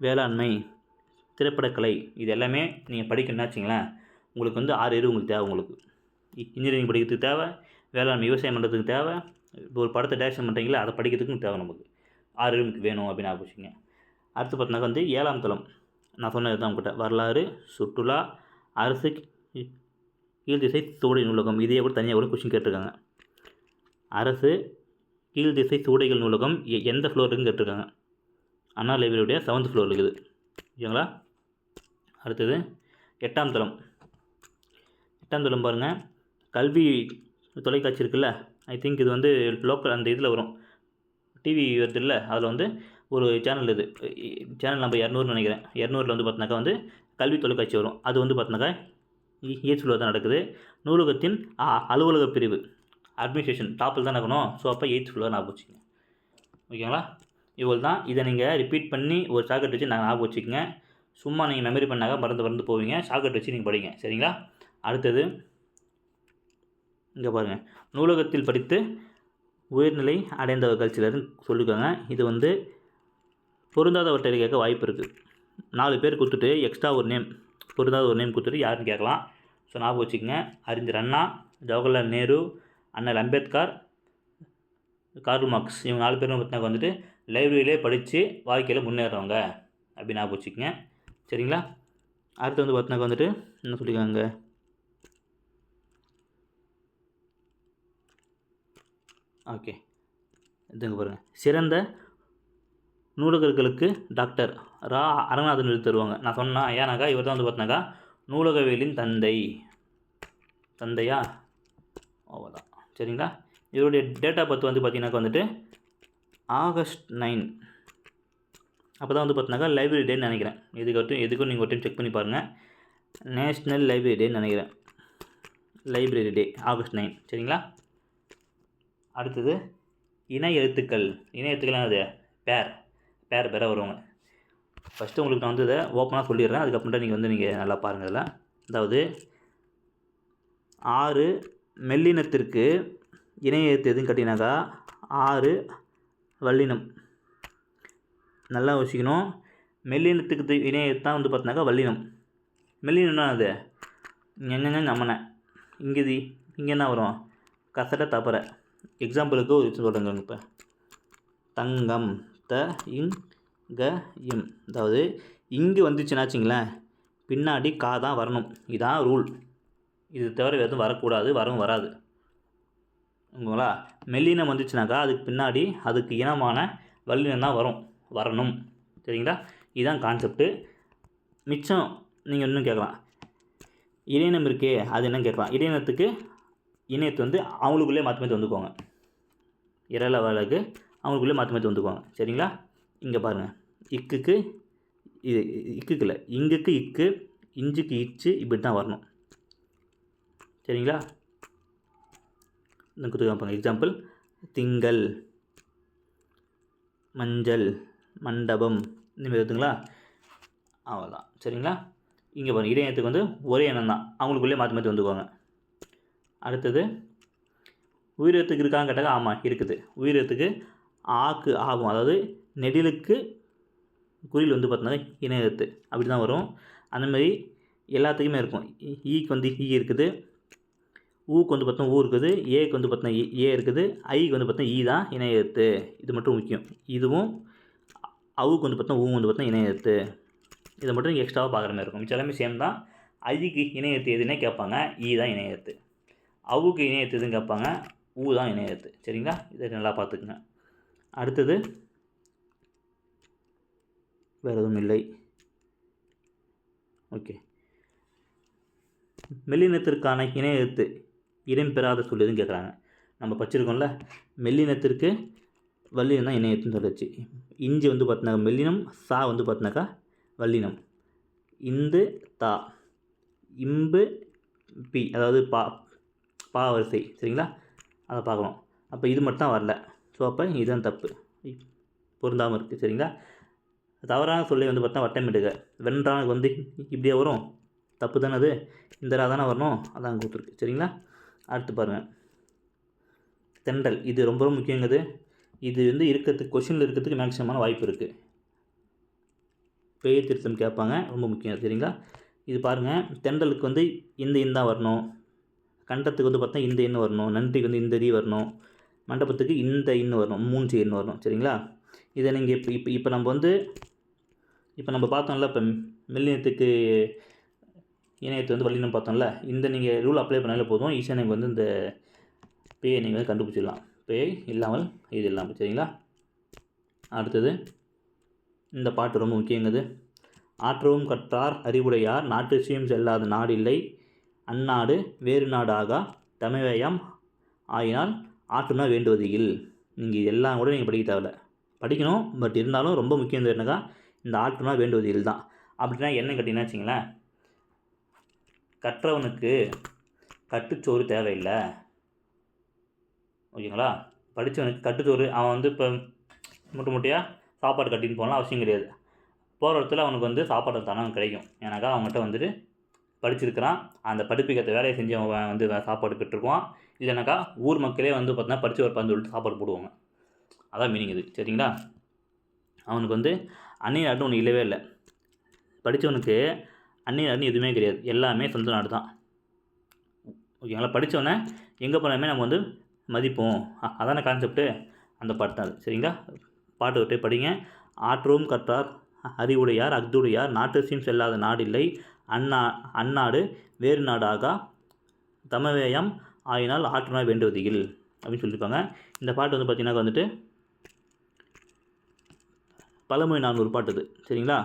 வேளாண்மை, திரைப்படக்கலை, இது எல்லாமே நீங்கள் படிக்கணும்னா வச்சிங்களேன், உங்களுக்கு வந்து 6 அறிவு உங்களுக்கு தேவை. உங்களுக்கு இன்ஜினியரிங் படிக்கிறதுக்கு தேவை, வேளாண்மை விவசாயம் பண்ணுறதுக்கு தேவை, இப்போ ஒரு படத்தை டேரக்ஷன் பண்ணுறீங்களா அதை படிக்கிறதுக்கும் தேவை. நமக்கு 6 அறிவு நமக்கு வேணும் அப்படின்னு ஞாபகம் வச்சுங்க. அடுத்து பார்த்தினாக்கா வந்து 7ஆம் தளம், நான் சொன்னது தான் உங்கள்கிட்ட, வரலாறு, சுற்றுலா, அரசு, கீழ்திசை சூடை நூலகம், இதையே கூட தனியாக கூட கொஸ்டின் கேட்டிருக்காங்க. அரசு கீழ்திசை சூடைகள் நூலகம் எந்த ஃப்ளோருக்குன்னு கேட்டிருக்காங்க. அண்ணா லைப்ரரியுடைய 7th ஃப்ளோர் இருக்குது, ஓகேங்களா? அடுத்தது 8ஆம் தளம். 8ஆம் தளம் பாருங்கள், கல்வி தொலைக்காட்சி இருக்குல்ல, ஐ திங்க் இது வந்து லோக்கல் அந்த இதில் வரும், டிவி வருது இல்லை, அதில் வந்து ஒரு சேனல், இது சேனல் நம்பர் 200 நினைக்கிறேன். 200 வந்து பார்த்தினாக்கா வந்து கல்வி தொலைக்காட்சி வரும். அது வந்து பார்த்தினாக்கா 8th ஃப்ளோர் தான் நடக்குது. நூலகத்தின் அலுவலக பிரிவு, அட்மினிஸ்ட்ரேஷன் டாப்பில் தான் நடக்கணும். ஸோ அப்போ 8th ஃப்ளோர் ஞாபகம் வச்சுக்கோங்க, ஓகேங்களா? இவ்வளோ தான். இதை நீங்கள் ரிப்பீட் பண்ணி ஒரு ஷார்ட்கட் வச்சு நான் ஞாபகம் வச்சுக்கோங்க. சும்மா நீங்கள் மெமரி பண்ணாக்க மறந்து போவீங்க. ஷார்ட்கட் வச்சு நீங்கள் படிங்க, சரிங்களா? அடுத்தது இங்கே பாருங்கள், நூலகத்தில் படித்து உயர்நிலை அடைந்தவர்கள் சிலர்னு சொல்லியிருக்காங்க. இது வந்து பொருந்தாதவற்றை கேட்க வாய்ப்பு இருக்குது. 4 பேர் கொடுத்துட்டு எக்ஸ்ட்ரா ஒரு நேம், பொருந்தாத ஒரு நேம் கொடுத்துட்டு யாருன்னு கேட்கலாம். ஸோ ஞாபகம் வச்சுக்கோங்க. அறிஞர் அண்ணா, ஜவஹர்லால் நேரு, அண்ணல் அம்பேத்கர், கார்ல் மார்க்ஸ், இவங்க 4 பேரும் பார்த்தினா வந்துட்டு லைப்ரரியிலே படித்து வாழ்க்கையில் முன்னேறவங்க அப்படி ஞாபகம் வச்சுக்கோங்க, சரிங்களா? அடுத்து வந்து பார்த்தினாக்கா வந்துட்டு என்ன சொல்லியிருக்காங்க, ஓகே இதுங்க பாருங்கள், சிறந்த நூலகர்களுக்கு டாக்டர் ரா அரங்கநாதன் எழுதி தருவாங்க. நான் சொன்னேன் ஏன்னாக்கா இவர் தான் வந்து பார்த்தினாக்கா நூலகவியலின் தந்தையா அவ்வளோதான், சரிங்களா? இவருடைய டேட் ஆஃப் பர்த் வந்து பார்த்திங்கனாக்கா வந்துட்டு August 9. அப்போ தான் வந்து பார்த்தினாக்கா லைப்ரரி டேன்னு நினைக்கிறேன். எதுக்கும் நீங்கள் ஒரு டைம் செக் பண்ணி பாருங்கள். நேஷ்னல் லைப்ரரி டேன்னு நினைக்கிறேன். லைப்ரரி டே August 9, சரிங்களா? அடுத்தது இணை எழுத்துக்கள். அது பேராக வருவாங்க. ஃபஸ்ட்டு உங்களுக்கு நான் வந்து இதை ஓப்பனாக சொல்லிடுறேன், அதுக்கப்புறம் நீங்கள் நல்லா பாருங்கள். இதில் அதாவது 6 மெல்லினத்திற்கு இணை எழுத்து எதுன்னு கேட்டிங்கனாக்கா 6 வல்லினம். நல்லா யோசிக்கணும். மெல்லினத்துக்கு இணை எழுத்து தான் வந்து பார்த்தினாக்கா வல்லினம். மெல்லினம்னா அது நம்மனை, இங்கே என்ன வரும், கசட தப்பற. எக்ஸாம்பிளுக்கு ஒரு சொல்கிறேங்க, இப்போ தங்கம், இம், அதாவது இங்கே வந்துச்சுன்னாச்சுங்களேன் பின்னாடி கா தான் வரணும். இதான் ரூல். இது தவிர எதுவும் வரக்கூடாது, வரவும் வராது, உங்களா? மெல்லினம் வந்துச்சுனாக்கா அதுக்கு பின்னாடி அதுக்கு இனமான வல்லினம் தான் வரணும், சரிங்களா? இதுதான் கான்செப்ட்டு. மிச்சம் நீங்கள் இன்னும் கேட்கலாம், இணையம் இருக்கே அது என்னன்னு கேட்கலாம். இணையத்து வந்து அவங்களுக்குள்ளே மாற்றி வந்துக்குவாங்க. இரல வழக்கு அவங்களுக்குள்ளே மாற்றி வந்துக்குவாங்க, சரிங்களா? இங்கே பாருங்கள், இக்குக்கு இது இக்குக்கு இல்லை, இங்குக்கு இக்கு, இஞ்சுக்கு இச்சு, இப்படி தான் வரணும், சரிங்களா? கொடுத்துருக்காங்க எக்ஸாம்பிள், திங்கள், மஞ்சள், மண்டபம், இந்தமாதிரி இருக்குதுங்களா? அவ்வளோதான், சரிங்களா? இங்கே பாருங்கள், இடையத்துக்கு வந்து ஒரே எண்ணம் தான், அவங்களுக்குள்ளே மாற்றி வந்துக்குவாங்க. அடுத்தது உயிரெழுத்துக்கு இருக்கான்னு கேட்டாங்க. ஆமாம் இருக்குது. உயிரெழுத்துக்கு ஆக்கு ஆகும், அதாவது நெடிலுக்கு குறில் வந்து பார்த்தீங்கன்னா இணை எழுத்து அப்படி தான் வரும். அந்தமாதிரி எல்லாத்துக்குமே இருக்கும். ஈக்கு வந்து ஈ இருக்குது, ஊக்கு வந்து பார்த்தோன்னா ஊ இருக்குது, ஏக்கு வந்து பார்த்தோன்னா ஏ இருக்குது, ஐக்கு வந்து பார்த்தோன்னா ஈ தான் இணை எழுத்து. இது மட்டும் முக்கியம். இதுவும் அவுக்கு வந்து பார்த்தோன்னா ஊ வந்து பார்த்தோன்னா இணை எழுத்து. இதை மட்டும் நீங்கள் எக்ஸ்ட்ராவாக பார்க்குற மாதிரி இருக்கும். மிச்சம் எல்லாமே சேம் தான். ஐக்கு இணை எழுத்து எதுன்னே கேட்பாங்க, ஈ தான் இணை எழுத்து. அவுக்கு இணை எழுத்து எதுன்னு கேட்பாங்க, ஊ தான் இணை எழுத்து. சரிங்களா? இதை நல்லா பார்த்துக்குங்க. அடுத்தது வேறு எதுவும் இல்லை. ஓகே. மெல்லினத்திற்கான இணை எழுத்து இடம்பெறாத சொல் எதுன்னு கேட்குறாங்க. நம்ம படிச்சிருக்கோம்ல, மெல்லினத்திற்கு வல்லினம் தான் இணை எழுத்துன்னு சொல்லிச்சு. இஞ்சி வந்து பார்த்தினாக்கா மெல்லினம், சா வந்து பார்த்தினாக்கா வல்லினம். இந்து தா, இம்பு பி, அதாவது பா வரிசை. சரிங்களா? அதை பார்க்கணும். அப்போ இது மட்டும் தான் வரல. ஸோ அப்போ இதுதான் தப்பு, பொருந்தாமல் இருக்குது. சரிங்களா? தவறான சொல்லை வந்து பார்த்தா வட்டமிடுக. வென்றானுக்கு வந்து இப்படியே வரும், தப்பு தானே அது. இந்த ரா தானே வரணும், அதான் கொடுத்துருக்கு. சரிங்களா? அடுத்து பாருங்கள், தென்றல். இது ரொம்ப ரொம்ப முக்கியங்கிறது. இது வந்து இருக்கிறதுக்கு கொஷினில் இருக்கிறதுக்கு மேக்ஸிமமான வாய்ப்பு இருக்குது. பெயர் திருத்தம் கேட்பாங்க, ரொம்ப முக்கியம். சரிங்களா? இது பாருங்கள், தென்றலுக்கு வந்து இந்த இந்தா வரணும், கண்டத்துக்கு வந்து பார்த்தா இந்த எண்ணு வரணும், நன்றிக்கு வந்து இந்த தி வரணும், மண்டபத்துக்கு இந்த இன்னு வரணும், மூஞ்சி எண்ணு வரணும். சரிங்களா? இதை நீங்கள் இப்போ நம்ம பார்த்தோம்ல, இப்போ மெல்லினத்துக்கு இணையத்தை வந்து வல்லினம் பார்த்தோம்ல, இந்த நீங்கள் ரூல் அப்ளை பண்ணாலே போதும், ஈஸியாக நீங்கள் வந்து இந்த பேயை நீங்கள் வந்து கண்டுபிடிச்சிடலாம். பேய் இல்லாமல் இது இல்லாமல். சரிங்களா? அடுத்தது இந்த பாட்டு ரொம்ப முக்கியங்கிறது. ஆற்றவும் கற்றார் அறிவுடையார் நாட்டுச்சியம் செல்லாத நாடு இல்லை, அந்நாடு வேறு நாடு ஆகா தமிழயம் ஆயினால் ஆற்றுனா வேண்டுவது இல். நீங்கள் எல்லாம் கூட நீங்கள் படிக்க தேவையில்ல, படிக்கணும். பட் இருந்தாலும் ரொம்ப முக்கியம் என்னக்கா, இந்த ஆற்றுனா வேண்டுவது இல் தான். அப்படின்னா என்ன கேட்டிங்கன்னா வச்சிங்களேன், கற்றவனுக்கு கட்டுச்சோறு தேவையில்லை. ஓகேங்களா? படித்தவனுக்கு கட்டுச்சோறு, அவன் வந்து இப்போ முட்டையாக சாப்பாடு கட்டின்னு போகலாம் அவசியம் கிடையாது. போகிற இடத்துல அவனுக்கு வந்து சாப்பாடு தானே கிடைக்கும். ஏன்னாக்கா அவங்ககிட்ட வந்துட்டு படிச்சிருக்கிறான், அந்த படிப்புக்கேற்ற வேலையை செஞ்சு அவன் வந்து சாப்பாடு பெற்றுக்குவான். இல்லைனாக்கா ஊர் மக்களே வந்து பார்த்தீங்கன்னா படித்து வரப்பான்னு சொல்லிட்டு சாப்பாடு போடுவாங்க. அதான் மீனிங் இது. சரிங்களா? அவனுக்கு வந்து அந்நிய நாடுன்னு ஒன்று இல்லவே இல்லை. படித்தவனுக்கு அந்நிய நாடுன்னு எதுவுமே கிடையாது, எல்லாமே சொந்த நாடு தான். ஓகேங்களா? படித்தவனை எங்கே போனாலுமே நம்ம வந்து மதிப்போம், அதான கான்செப்ட்டு. அந்த பாட்டு தான் அது. சரிங்களா? பாட்டு விட்டு படிங்க. ஆற்றவும் கற்றார் அறிவுடையார் அஃதுடையார் நாட்டுச்சியம் செல்லாத நாடு இல்லை, அந்நாடு வேறு நாடு ஆகா தமிழயம் ஆயினால் ஆற்றுனா வேண்டுவது இல் அப்படின்னு சொல்லியிருப்பாங்க. இந்த பாட்டு வந்து பார்த்தீங்கன்னா வந்துட்டு பழமொழி 400 பாட்டு இது. சரிங்களா?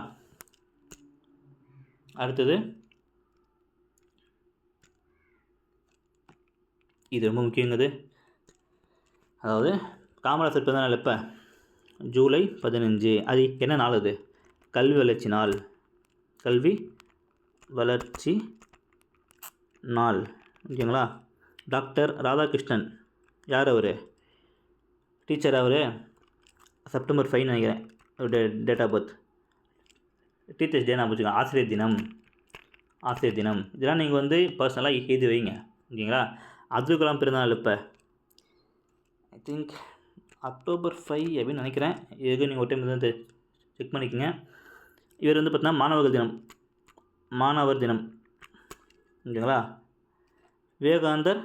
அடுத்தது இது ரொம்ப முக்கியங்கிறது. அதாவது காமராசர் பிறந்த நாள் எப்போ? ஜூலை 15. அது என்ன நாள்? அது கல்வி வளர்ச்சி நாள். கல்வி வளர்ச்சி நாள். ஓகேங்களா? டாக்டர் ராதாகிருஷ்ணன் யார்? அவர் டீச்சர். அவர் செப்டம்பர் 5 நினைக்கிறேன் date of birth. Teachers day நான் வச்சுக்கோங்க. ஆசிரியர் தினம், ஆசிரியர் தினம். இதெல்லாம் நீங்கள் வந்து பர்சனலாக எழுதி வைங்க. ஓகேங்களா? அப்துல் கலாம் பிறந்தநாள் இப்போ ஐ திங்க் அக்டோபர் 5 அப்படின்னு நினைக்கிறேன். இதுக்கு நீங்கள் ஒரு டைம் வந்து செக் பண்ணிக்கோங்க. இவர் வந்து பார்த்தீங்கன்னா மாணவர் தினம், மாணவர் தினம். ஓகேங்களா? விவேகானந்தர்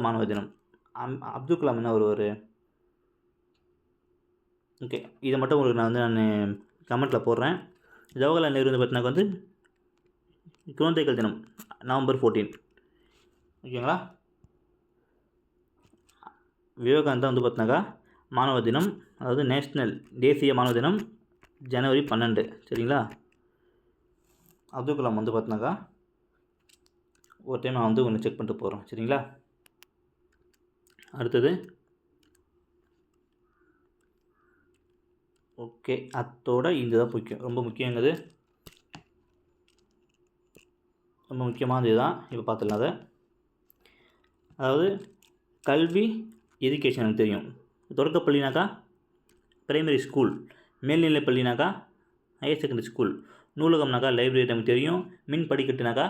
மாணவர் தினம். அப்துல் கலாம் என்ன ஒரு ஓகே, இதை மட்டும் உங்களுக்கு நான் கமெண்ட்டில் போடுறேன். ஜவஹர்லால் நேரு வந்து பார்த்தீங்கன்னா வந்து குழந்தைகள் தினம் நவம்பர் 14. ஓகேங்களா? விவேகானந்தா வந்து பார்த்தினாக்கா மாணவர் தினம், அதாவது நேஷ்னல் தேசிய மாணவர் தினம் ஜனவரி 12. சரிங்களா? அப்துல் கலாம் வந்து பார்த்தினாக்கா ஒரு டைம் நான் வந்து ஒன்று செக் பண்ணிட்டு போகிறேன். சரிங்களா? அடுத்தது ஓகே, அத்தோட இதுதான் முக்கியம், ரொம்ப முக்கியங்கிறது, ரொம்ப முக்கியமானது இதுதான். இப்போ பார்த்துடலாம் அதை. அதாவது கல்வி எஜுகேஷன் எனக்கு தெரியும். தொடக்கப்பள்ளினாக்கா பிரைமரி ஸ்கூல், மேல்நிலை பள்ளினாக்கா ஹையர் செகண்டரி ஸ்கூல், நூலகம்னாக்கா லைப்ரரி நமக்கு தெரியும், மின் படிக்கட்டுனாக்கா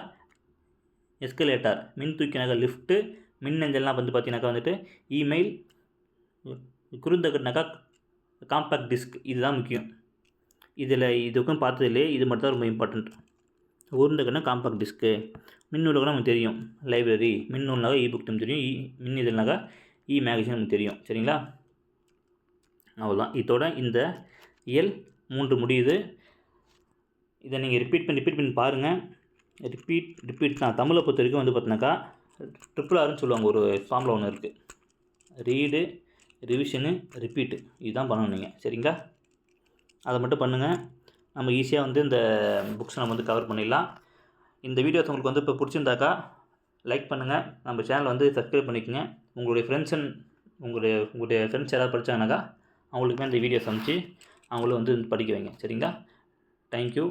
எஸ்கலேட்டர், மின் தூக்கினாக்கா லிஃப்ட்டு, மின்னஞ்சல்னால் வந்து பார்த்தீங்கன்னாக்கா வந்துட்டு இமெயில், குறுந்தகட்டுனாக்கா காம்பேக்ட் டிஸ்க் இதுதான் முக்கியம். இதில் இதுக்கும் பார்த்ததுலே இது மட்டும் தான் ரொம்ப இம்பார்ட்டண்ட். ஊர்ந்துக்குன்னா காம்பேக்ட் டிஸ்க்கு, மின்னூலுக்குன்னா நமக்கு தெரியும் லைப்ரரி, மின்னூல்னாக்கா இபுக் நமக்கு தெரியும், மின் இதழ்னாக்கா மேகசின் நமக்கு தெரியும். சரிங்களா? அவ்வளோதான். இதோட இந்த இயல் 3 முடியுது. இதை நீங்கள் ரிப்பீட் பண்ணி பாருங்கள். ரிப்பீட் தான். தமிழை பொறுத்த வரைக்கும் வந்து பார்த்தினாக்கா RRRன்னு சொல்லுவாங்க. ஒரு ஃபார்முலா ஒன்று இருக்குது. Read, revision, repeat. இதுதான் பண்ணணும் நீங்கள். சரிங்களா? அதை மட்டும் பண்ணுங்கள். நம்ம ஈஸியாக வந்து இந்த புக்ஸ் நம்ம வந்து கவர் பண்ணிடலாம். இந்த வீடியோஸ் உங்களுக்கு வந்து இப்போ பிடிச்சிருந்தாக்கா லைக் பண்ணுங்கள். நம்ம சேனலை வந்து சப்ஸ்கிரைப் பண்ணிக்கோங்க. உங்களுடைய ஃப்ரெண்ட்ஸ் யாராவது படித்தாங்கனாக்கா அவங்களுக்குமே இந்த வீடியோஸ் அனுப்பிச்சு அவங்களும் வந்து படிக்க வைங்க. சரிங்களா? தேங்க்யூ.